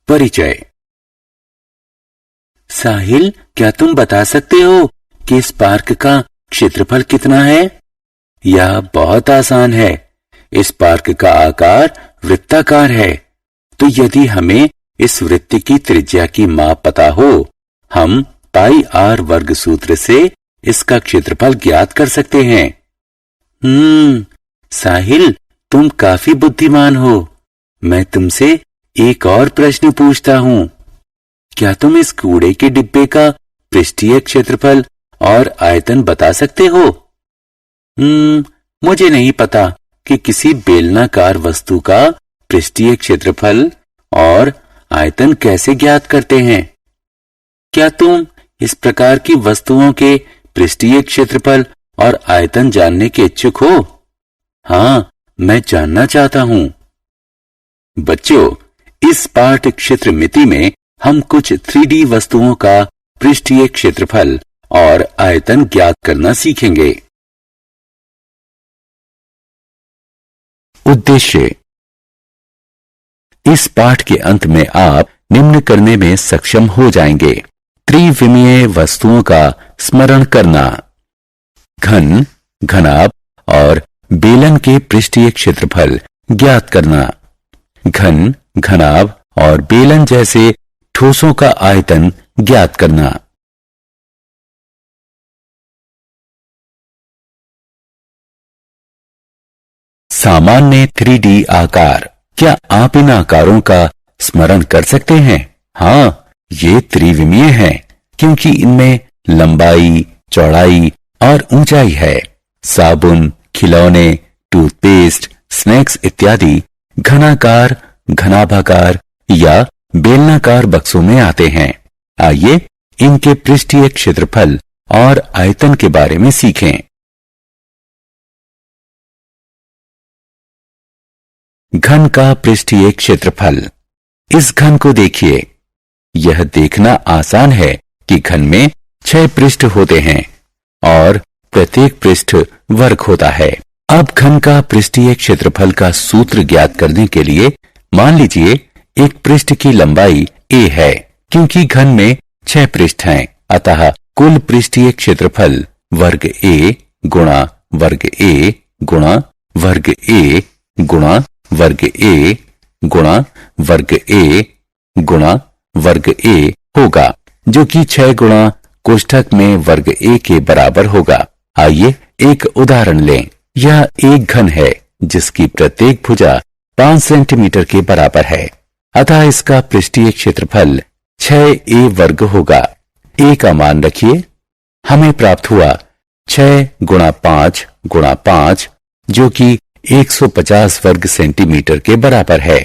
परिचय। साहिल, क्या तुम बता सकते हो कि इस पार्क का क्षेत्रफल कितना है? यह बहुत आसान है। इस पार्क का आकार वृत्ताकार है। तो यदि हमें इस वृत्त की त्रिज्या की माप पता हो, हम पाई आर वर्ग सूत्र से इसका क्षेत्रफल ज्ञात कर सकते हैं। साहिल, तुम काफी बुद्धिमान हो। मैं तुमसे एक और प्रश्न पूछता हूँ। क्या तुम इस कूड़े के डिब्बे का पृष्ठीय क्षेत्रफल और आयतन बता सकते हो? मुझे नहीं पता कि किसी बेलनाकार वस्तु का पृष्ठीय क्षेत्रफल और आयतन कैसे ज्ञात करते हैं। क्या तुम इस प्रकार की वस्तुओं के पृष्ठीय क्षेत्रफल और आयतन जानने के इच्छुक हो? हाँ, मैं जानना चाहता हूँ। बच्चों, इस पाठ क्षेत्र मिति में हम कुछ 3D वस्तुओं का पृष्ठीय क्षेत्रफल और आयतन ज्ञात करना सीखेंगे। उद्देश्य। इस पाठ के अंत में आप निम्न करने में सक्षम हो जाएंगे। त्रिविमीय वस्तुओं का स्मरण करना, घन, घनाभ और बेलन के पृष्ठीय क्षेत्रफल ज्ञात करना, घन, घनाभ और बेलन जैसे ठोसों का आयतन ज्ञात करना। सामान्य 3D आकार। क्या आप इन आकारों का स्मरण कर सकते हैं? हाँ, ये त्रिविमीय हैं क्योंकि इनमें लंबाई, चौड़ाई और ऊंचाई है। साबुन, खिलौने, टूथपेस्ट, स्नैक्स इत्यादि घनाकार, घनाभाकार या बेलनाकार बक्सों में आते हैं। आइए इनके पृष्ठीय क्षेत्रफल और आयतन के बारे में सीखें। घन का पृष्ठीय क्षेत्रफल। इस घन को देखिए। यह देखना आसान है कि घन में 6 पृष्ठ होते हैं और प्रत्येक पृष्ठ वर्ग होता है। अब घन का पृष्ठीय क्षेत्रफल का सूत्र ज्ञात करने के लिए मान लीजिए एक पृष्ठ की लंबाई a है। क्योंकि घन में 6 पृष्ठ हैं, अतः कुल पृष्ठीय क्षेत्रफल वर्ग a गुणा वर्ग a गुणा वर्ग a गुणा वर्ग a गुणा वर्ग a गुणा वर्ग a होगा, जो कि 6 गुणा कोष्ठक में वर्ग a के बराबर होगा। आइए एक उदाहरण लें। यह एक घन है जिसकी प्रत्येक भुजा 5 सेंटीमीटर के बराबर है, अतः इसका पृष्ठीय क्षेत्रफल 6a वर्ग होगा। a का मान रखिए। हमें प्राप्त हुआ 6 गुणा 5 गुणा 5, जो कि 150 वर्ग सेंटीमीटर के बराबर है।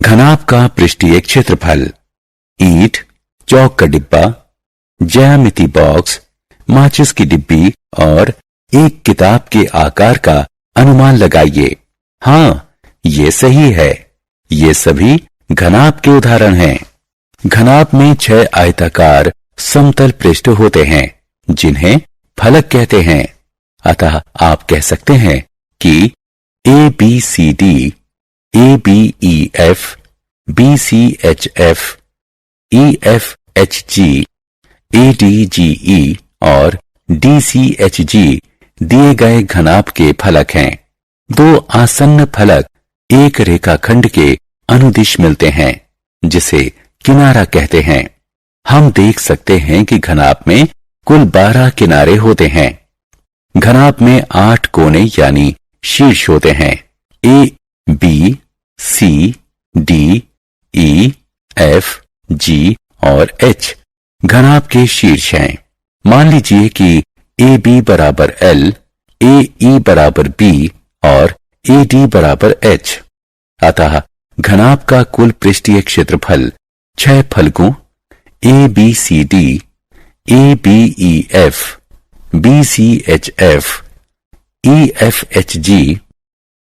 घनाभ का पृष्ठीय क्षेत्रफल। ईंट, चौक का डिब्बा, ज्यामिति बॉक्स, माचिस की डिब्बी और एक किताब के आकार का अनुमान लगाइए। हाँ, ये सही है। ये सभी घनाभ के उदाहरण हैं। घनाभ में 6 आयताकार समतल पृष्ठ होते हैं जिन्हें फलक कहते हैं। अतः आप कह सकते हैं कि ABCD, ABEF, BCHF, EFHG, ADGE और DCHG दिए गए घनाभ के फलक हैं। 2 आसन्न फलक एक रेखाखंड के अनुदिश मिलते हैं, जिसे किनारा कहते हैं। हम देख सकते हैं कि घनाभ में कुल 12 किनारे होते हैं। घनाभ में 8 कोने यानी शीर्ष होते हैं। A, B, C, D, E, F, G और H घनाभ के शीर्ष हैं। मान लीजिए कि AB बराबर L, AE बराबर B और AD बराबर H। अतः घनाभ का कुल पृष्ठीय क्षेत्रफल 6 फलकों ABCD, ABEF, BCHF, EFHG,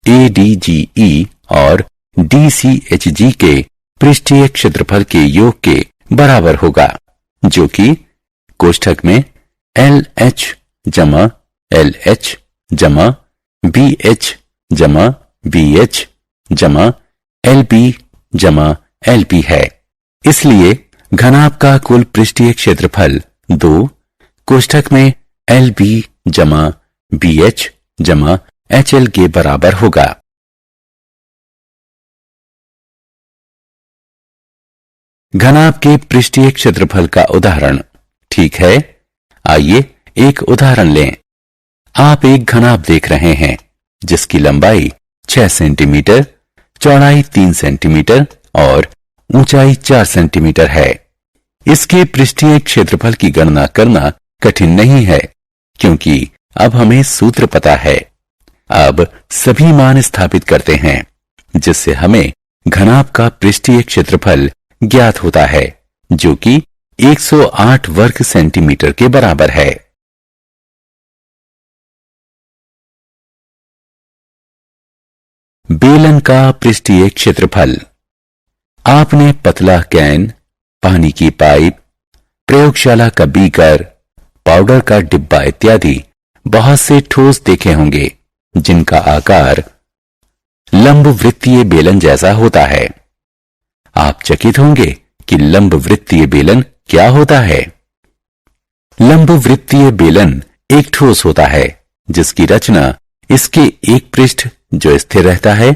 ADGE और DCHG के पृष्ठीय क्षेत्रफल के योग के बराबर होगा, जो कि कोष्ठक में LH जमा LH जमा बी एच जमा बी एच जमा एल बी जमा एल बी है। इसलिए घनाभ का कुल पृष्ठीय क्षेत्रफल 2 कोष्ठक में एल बी जमा बी एच जमा एच एल के बराबर होगा। घनाभ के पृष्ठीय क्षेत्रफल का उदाहरण। ठीक है, आइए एक उदाहरण लें। आप एक घनाभ देख रहे हैं जिसकी लंबाई 6 सेंटीमीटर, चौड़ाई 3 सेंटीमीटर और ऊंचाई 4 सेंटीमीटर है। इसके पृष्ठीय क्षेत्रफल की गणना करना कठिन नहीं है क्योंकि अब हमें सूत्र पता है। अब सभी मान स्थापित करते हैं जिससे हमें घनाभ का पृष्ठीय क्षेत्रफल ज्ञात होता है जो कि 108 वर्ग सेंटीमीटर के बराबर है। बेलन का पृष्ठीय क्षेत्रफल। आपने पतला कैन, पानी की पाइप, प्रयोगशाला का बीकर, पाउडर का डिब्बा इत्यादि बहुत से ठोस देखे होंगे जिनका आकार लंबवृत्तीय बेलन जैसा होता है। आप चकित होंगे कि लंबवृत्तीय बेलन क्या होता है। लंबवृत्तीय बेलन एक ठोस होता है जिसकी रचना इसके एक पृष्ठ जो स्थिर रहता है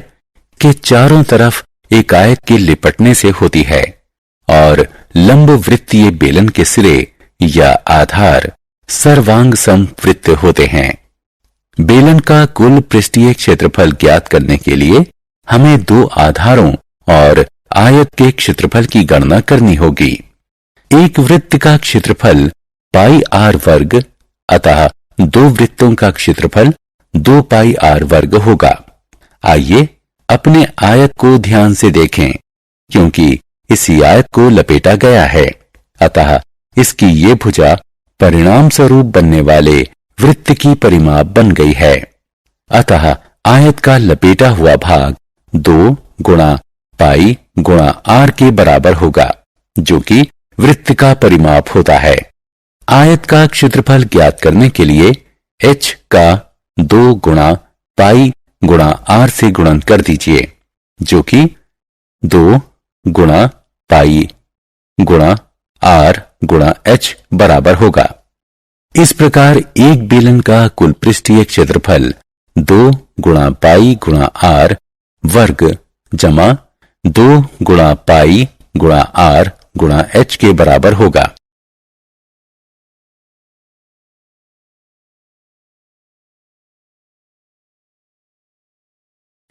के चारों तरफ एक आयत के लिपटने से होती है और लंबवृत्तीय बेलन के सिरे या आधार सर्वांग समवृत्त होते हैं। बेलन का कुल पृष्ठीय क्षेत्रफल ज्ञात करने के लिए हमें दो आधारों और आयत के क्षेत्रफल की गणना करनी होगी। एक वृत्त का क्षेत्रफल पाई आर वर्ग, अतः दो वृत्तों का क्षेत्रफल 2 पाई आर वर्ग होगा। आइए अपने आयत को ध्यान से देखें क्योंकि इसी आयत को लपेटा गया है, अतः इसकी ये भुजा परिणाम स्वरूप बनने वाले वृत्त की परिमाप बन गई है। अतः आयत का लपेटा हुआ भाग 2 गुणा पाई गुणा आर के बराबर होगा जो कि वृत्त का परिमाप होता है। आयत का क्षेत्रफल ज्ञात करने के लिए h का 2 गुणा पाई गुणा आर से गुणन कर दीजिए जो कि 2 गुणा पाई गुणा आर गुणा h बराबर होगा। इस प्रकार एक बेलन का कुल पृष्ठीय क्षेत्रफल 2 गुणा पाई गुणा आर वर्ग जमा 2 गुणा पाई गुणा आर गुणा h के बराबर होगा।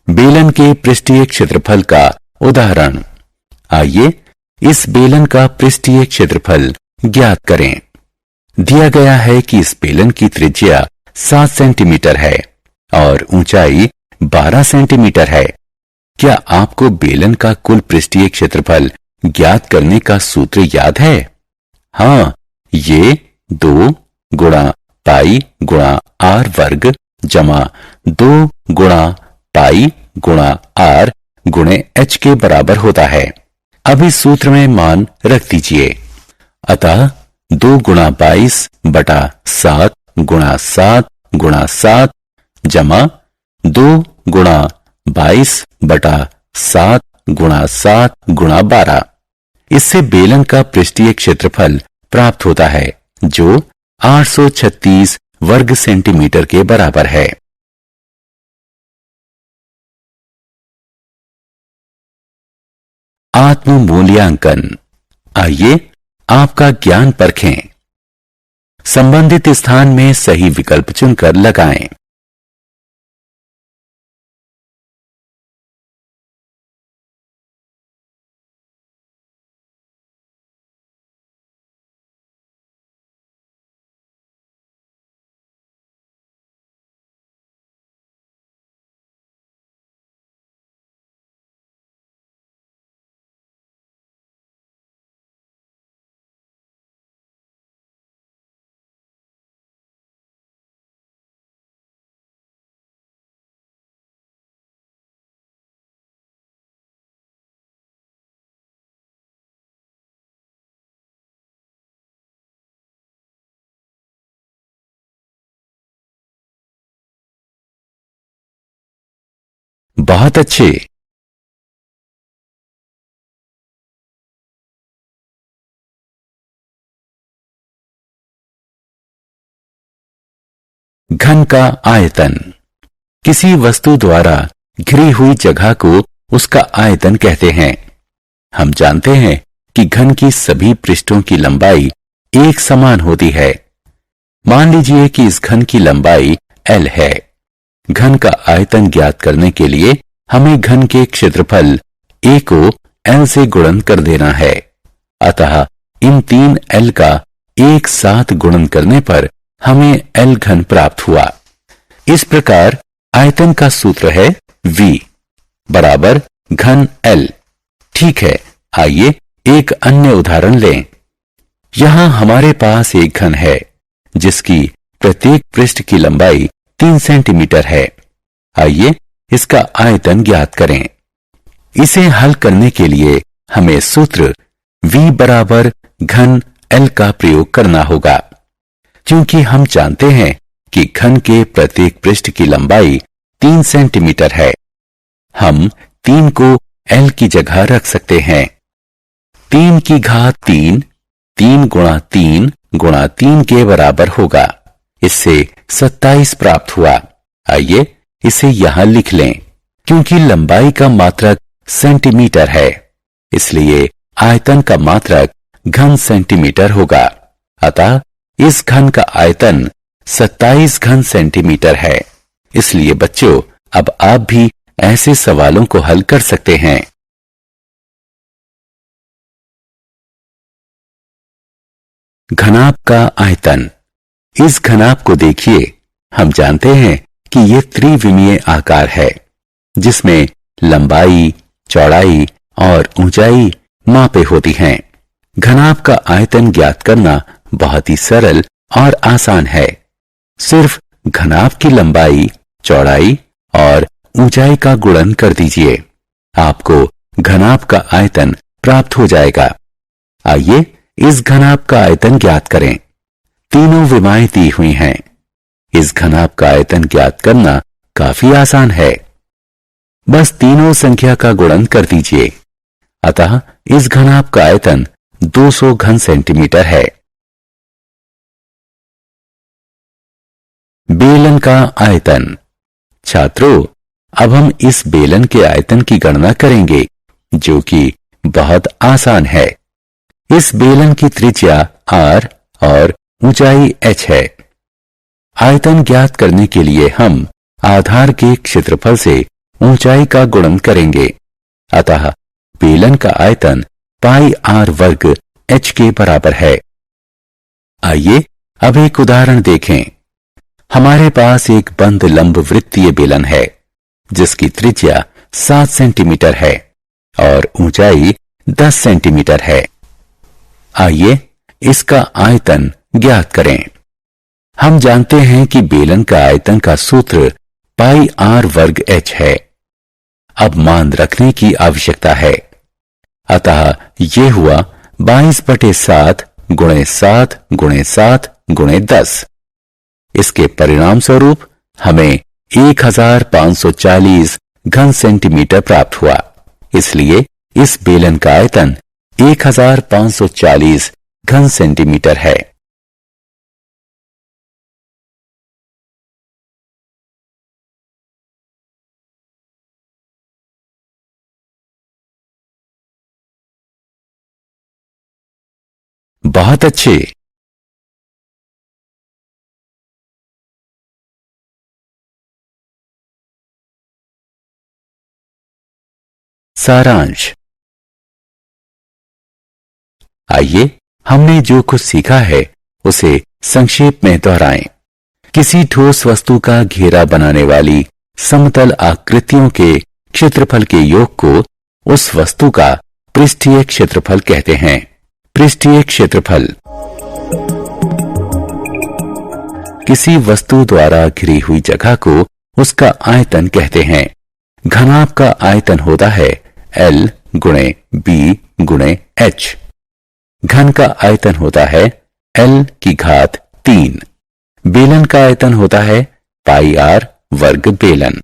बेलन के पृष्ठीय क्षेत्रफल का उदाहरण। आइए इस बेलन का पृष्ठीय क्षेत्रफल ज्ञात करें। दिया गया है कि इस बेलन की त्रिज्या 7 सेंटीमीटर है और ऊंचाई 12 सेंटीमीटर है। क्या आपको बेलन का कुल पृष्ठीय क्षेत्रफल ज्ञात करने का सूत्र याद है? हाँ, ये 2 गुणा पाई गुणा आर वर्ग जमा 2 गुणा पाई गुणा आर गुणे h के बराबर होता है। अब इस सूत्र में मान रख दीजिए। अतः 2 गुणा 22 बटा 7 गुणा 7 गुणा 7 जमा 2 गुणा 22 बटा 7 गुणा 7 गुणा 12। इससे बेलन का पृष्ठीय क्षेत्रफल प्राप्त होता है जो 836 वर्ग सेंटीमीटर के बराबर है। आत्म मूल्यांकन। आइए आपका ज्ञान परखें। संबंधित स्थान में सही विकल्प चुनकर लगाएं। बहुत अच्छे। घन का आयतन। किसी वस्तु द्वारा घिरी हुई जगह को उसका आयतन कहते हैं। हम जानते हैं कि घन की सभी पृष्ठों की लंबाई एक समान होती है। मान लीजिए कि इस घन की लंबाई L है। घन का आयतन ज्ञात करने के लिए हमें घन के क्षेत्रफल A को L से गुणन कर देना है। अतः इन तीन L का एक साथ गुणन करने पर हमें L घन प्राप्त हुआ। इस प्रकार आयतन का सूत्र है V बराबर घन L। ठीक है, आइए एक अन्य उदाहरण लें। यहां हमारे पास एक घन है जिसकी प्रत्येक पृष्ठ की लंबाई 3 सेंटीमीटर है। आइए इसका आयतन ज्ञात करें। इसे हल करने के लिए हमें सूत्र V बराबर घन L का प्रयोग करना होगा। क्योंकि हम जानते हैं कि घन के प्रत्येक पृष्ठ की लंबाई 3 सेंटीमीटर है, हम 3 को L की जगह रख सकते हैं। 3 की घात 3 3 गुणा 3 गुणा 3 के बराबर होगा। इससे 27 प्राप्त हुआ। आइए इसे यहां लिख लें। क्योंकि लंबाई का मात्रक सेंटीमीटर है, इसलिए आयतन का मात्रक घन सेंटीमीटर होगा। अतः इस घन का आयतन 27 घन सेंटीमीटर है। इसलिए बच्चों, अब आप भी ऐसे सवालों को हल कर सकते हैं। घनाभ का आयतन। इस घनाभ को देखिए। हम जानते हैं कि यह त्रिविमीय आकार है जिसमें लंबाई, चौड़ाई और ऊंचाई मापे होती हैं। घनाभ का आयतन ज्ञात करना बहुत ही सरल और आसान है। सिर्फ घनाभ की लंबाई, चौड़ाई और ऊंचाई का गुणन कर दीजिए। आपको घनाभ का आयतन प्राप्त हो जाएगा। आइए इस घनाभ का आयतन ज्ञात करें। तीनों विमाएं दी हुई हैं। इस घनाभ का आयतन ज्ञात करना काफी आसान है। बस तीनों संख्या का गुणन कर दीजिए। अतः इस घनाभ का आयतन 200 घन सेंटीमीटर है। बेलन का आयतन। छात्रों, अब हम इस बेलन के आयतन की गणना करेंगे, जो कि बहुत आसान है। इस बेलन की त्रिज्या R और ऊंचाई h है। आयतन ज्ञात करने के लिए हम आधार के क्षेत्रफल से ऊंचाई का गुणन करेंगे। अतः बेलन का आयतन पाई R वर्ग h के बराबर है। आइए अब एक उदाहरण देखें। हमारे पास एक बंद लंब वृत्तीय बेलन है जिसकी त्रिज्या 7 सेंटीमीटर है और ऊंचाई 10 सेंटीमीटर है। आइए इसका आयतन ज्ञात करें। हम जानते हैं कि बेलन का आयतन का सूत्र पाई R वर्ग h है। अब मान रखने की आवश्यकता है। अतः ये हुआ 22/7 गुणे 7 गुणे 7 गुणे 10। इसके परिणाम स्वरूप हमें 1540 घन सेंटीमीटर प्राप्त हुआ। इसलिए इस बेलन का आयतन 1540 घन सेंटीमीटर है। बहुत अच्छे। सारांश। आइए हमने जो कुछ सीखा है उसे संक्षेप में दोहराएं। किसी ठोस वस्तु का घेरा बनाने वाली समतल आकृतियों के क्षेत्रफल के योग को उस वस्तु का पृष्ठीय क्षेत्रफल कहते हैं। पृष्ठीय क्षेत्रफल किसी वस्तु द्वारा घिरी हुई जगह को उसका आयतन कहते हैं। घनाभ का आयतन होता है L गुणे B गुणे H। घन का आयतन होता है L की घात 3। बेलन का आयतन होता है पाई R वर्ग बेलन।